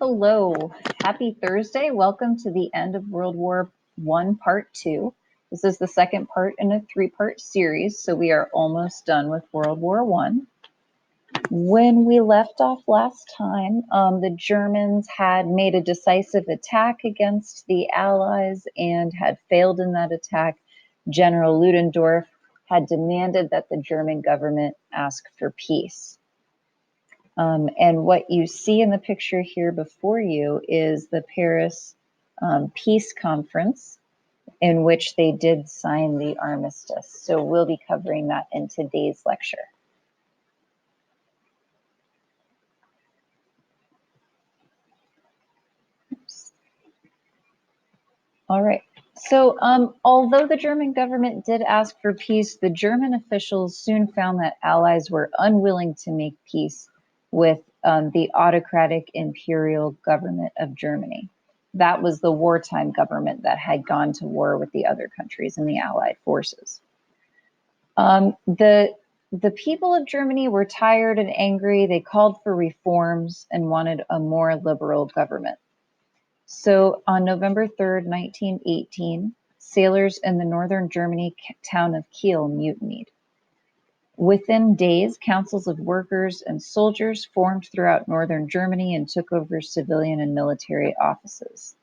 Hello, happy Thursday. Welcome to the end of World War I, Part 2. This is the second part in a three-part series, so we are almost done with World War I. When we left off last time, the Germans had made a decisive attack against the Allies and had failed in that attack. General Ludendorff had demanded that the German government ask for peace. And what you see in the picture here before you is the Paris Peace Conference, in which they did sign the armistice. So we'll be covering that in today's lecture. Oops. All right. So although the German government did ask for peace, the German officials soon found that allies were unwilling to make peace with the autocratic imperial government of Germany. That was the wartime government that had gone to war with the other countries in the Allied forces. The people of Germany were tired and angry. They called for reforms and wanted a more liberal government. So on November 3rd, 1918, sailors in the northern Germany town of Kiel mutinied. Within days, councils of workers and soldiers formed throughout northern Germany and took over civilian and military offices.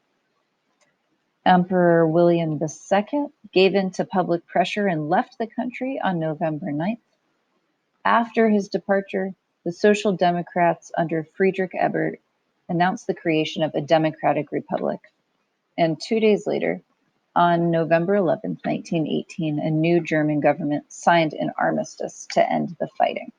Emperor William II gave in to public pressure and left the country on November 9th. After his departure, the Social Democrats under Friedrich Ebert announced the creation of a democratic republic. And 2 days later, on November 11th, 1918, a new German government signed an armistice to end the fighting.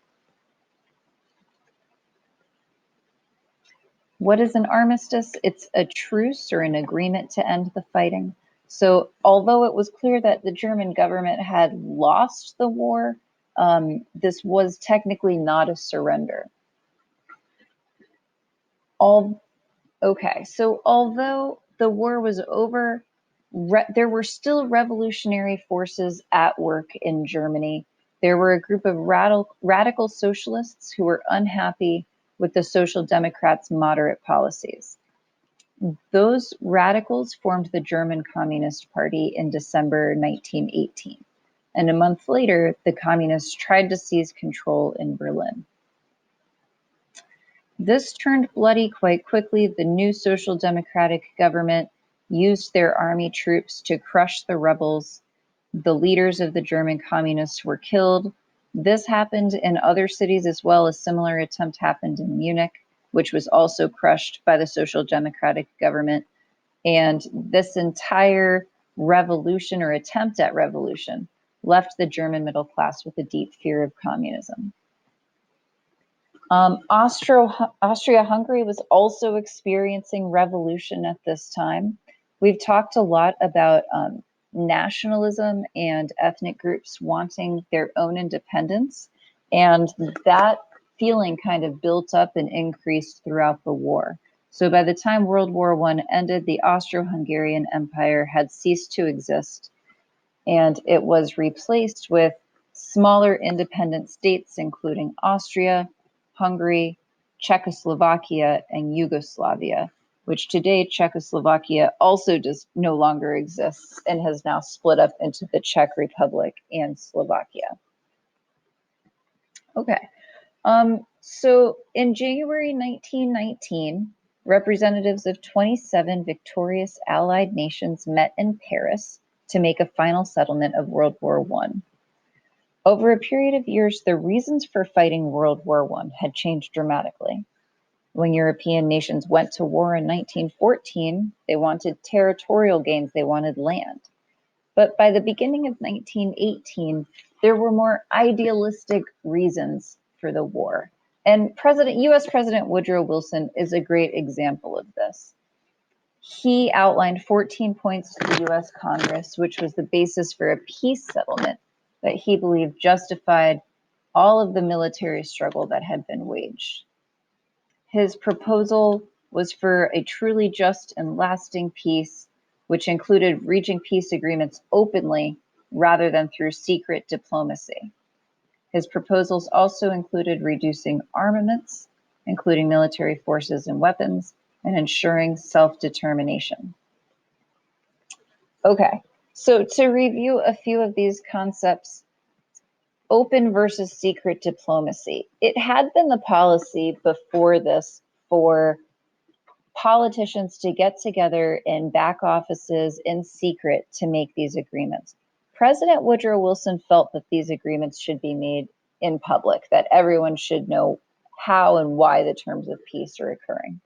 What is an armistice? It's a truce or an agreement to end the fighting. So although it was clear that the German government had lost the war, this was technically not a surrender. Okay, so although the war was over, there were still revolutionary forces at work in Germany. There were a group of radical socialists who were unhappy with the Social Democrats' moderate policies. Those radicals formed the German Communist Party in December 1918. And a month later, the communists tried to seize control in Berlin. This turned bloody quite quickly. The new Social Democratic government used their army troops to crush the rebels. The leaders of the German communists were killed. This happened in other cities as well. A similar attempt happened in Munich, which was also crushed by the Social Democratic government. And this entire revolution or attempt at revolution left the German middle class with a deep fear of communism. Austria-Hungary was also experiencing revolution at this time. We've talked a lot about nationalism and ethnic groups wanting their own independence, and that feeling kind of built up and increased throughout the war. So by the time World War I ended, the Austro-Hungarian Empire had ceased to exist, and it was replaced with smaller independent states, including Austria, Hungary, Czechoslovakia, and Yugoslavia, which today Czechoslovakia also no longer exists and has now split up into the Czech Republic and Slovakia. Okay, so in January 1919, representatives of 27 victorious Allied nations met in Paris to make a final settlement of World War I. Over a period of years, the reasons for fighting World War I had changed dramatically. When European nations went to war in 1914, they wanted territorial gains, they wanted land. But by the beginning of 1918, there were more idealistic reasons for the war. And US President Woodrow Wilson is a great example of this. He outlined 14 points to the US Congress, which was the basis for a peace settlement that he believed justified all of the military struggle that had been waged. His proposal was for a truly just and lasting peace, which included reaching peace agreements openly rather than through secret diplomacy. His proposals also included reducing armaments, including military forces and weapons, and ensuring self-determination. Okay, so to review a few of these concepts, open versus secret diplomacy. It had been the policy before this for politicians to get together in back offices in secret to make these agreements. President Woodrow Wilson felt that these agreements should be made in public, that everyone should know how and why the terms of peace are occurring.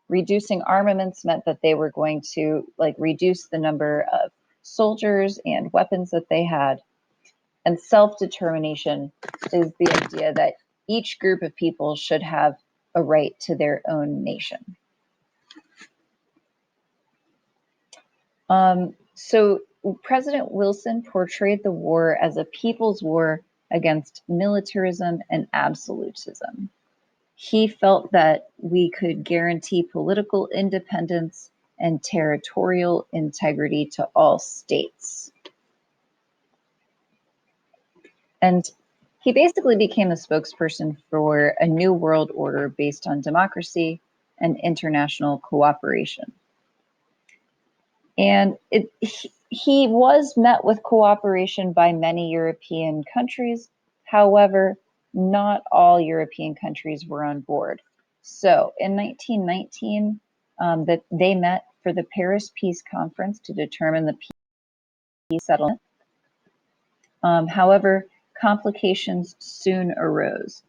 Reducing armaments meant that they were going to reduce the number of soldiers and weapons that they had. And self-determination is the idea that each group of people should have a right to their own nation. So President Wilson portrayed the war as a people's war against militarism and absolutism. He felt that we could guarantee political independence and territorial integrity to all states. And he basically became a spokesperson for a new world order based on democracy and international cooperation. And he was met with cooperation by many European countries. However, not all European countries were on board. So in 1919, that they met for the Paris Peace Conference to determine the peace settlement. However, complications soon arose.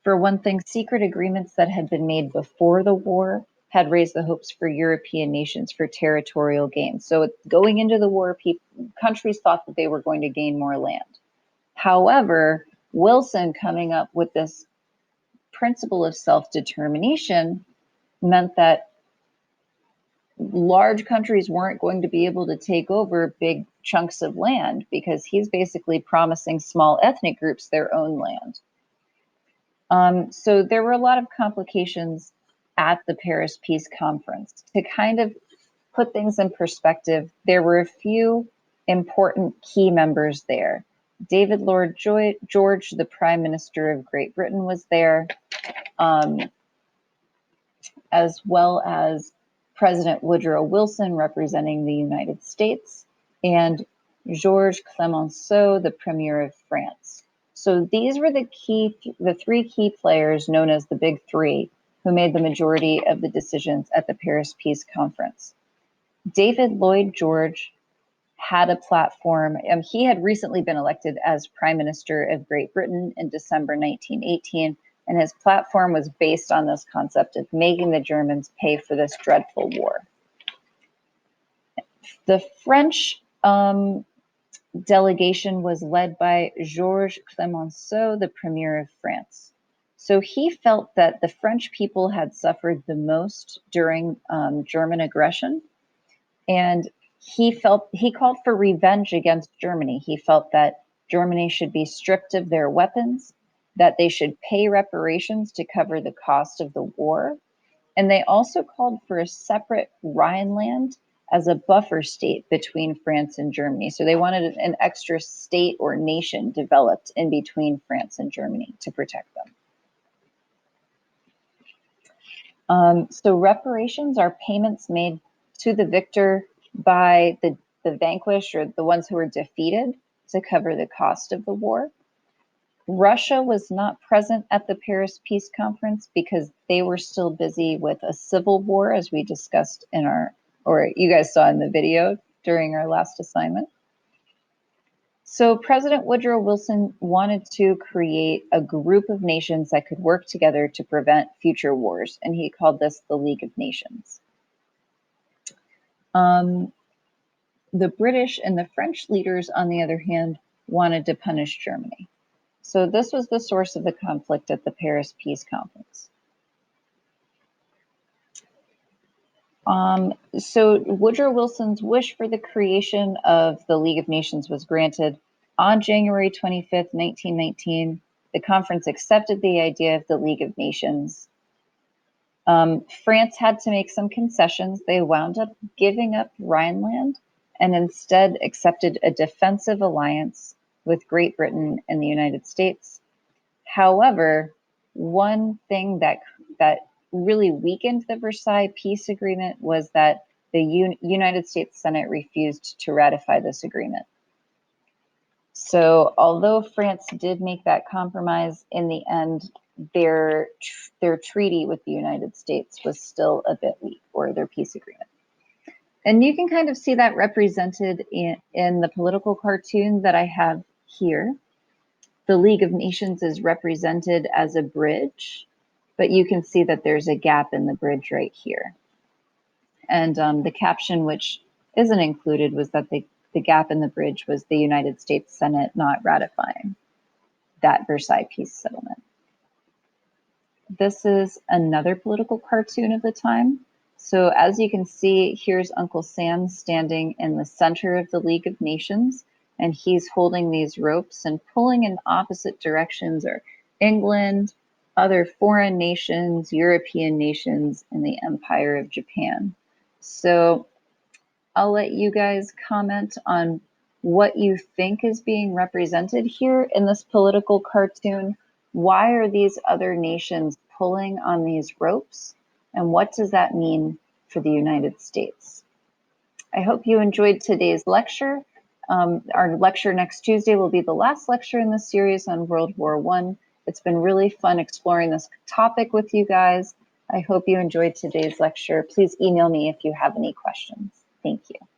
For one thing, secret agreements that had been made before the war had raised the hopes for European nations for territorial gain. So going into the war, countries thought that they were going to gain more land. However, Wilson coming up with this principle of self-determination meant that large countries weren't going to be able to take over big chunks of land because he's basically promising small ethnic groups their own land. So there were a lot of complications at the Paris Peace Conference. To kind of put things in perspective, there were a few important key members there. David Lloyd George, the Prime Minister of Great Britain, was there, as well as President Woodrow Wilson representing the United States, and Georges Clemenceau, the Premier of France. So these were the three key players known as the Big Three, who made the majority of the decisions at the Paris Peace Conference. David Lloyd George had a platform. He had recently been elected as Prime Minister of Great Britain in December 1918, and his platform was based on this concept of making the Germans pay for this dreadful war. The French delegation was led by Georges Clemenceau, the Premier of France. So he felt that the French people had suffered the most during German aggression, and he called for revenge against Germany. He felt that Germany should be stripped of their weapons, that they should pay reparations to cover the cost of the war, and they also called for a separate Rhineland as a buffer state between France and Germany. So they wanted an extra state or nation developed in between France and Germany to protect them. So reparations are payments made to the victor by the vanquished or the ones who were defeated to cover the cost of the war. Russia was not present at the Paris Peace Conference because they were still busy with a civil war, as we discussed or you guys saw in the video during our last assignment. So President Woodrow Wilson wanted to create a group of nations that could work together to prevent future wars, and he called this the League of Nations. The British and the French leaders, on the other hand, wanted to punish Germany. So this was the source of the conflict at the Paris Peace Conference. So Woodrow Wilson's wish for the creation of the League of Nations was granted. On January 25th, 1919, the conference accepted the idea of the League of Nations. France had to make some concessions. They wound up giving up Rhineland and instead accepted a defensive alliance with Great Britain and the United States. However, one thing that really weakened the Versailles Peace Agreement was that the United States Senate refused to ratify this agreement. So although France did make that compromise, in the end, their treaty with the United States was still a bit weak, or their peace agreement. And you can kind of see that represented in the political cartoon that I have here. The League of Nations is represented as a bridge, but you can see that there's a gap in the bridge right here. And the caption, which isn't included, was that the gap in the bridge was the United States Senate not ratifying that Versailles peace settlement. This is another political cartoon of the time. So as you can see, here's Uncle Sam standing in the center of the League of Nations, and he's holding these ropes and pulling in opposite directions are England, other foreign nations, European nations, and the Empire of Japan. So I'll let you guys comment on what you think is being represented here in this political cartoon. Why are these other nations pulling on these ropes? And what does that mean for the United States? I hope you enjoyed today's lecture. Our lecture next Tuesday will be the last lecture in the series on World War I. It's been really fun exploring this topic with you guys. I hope you enjoyed today's lecture. Please email me if you have any questions. Thank you.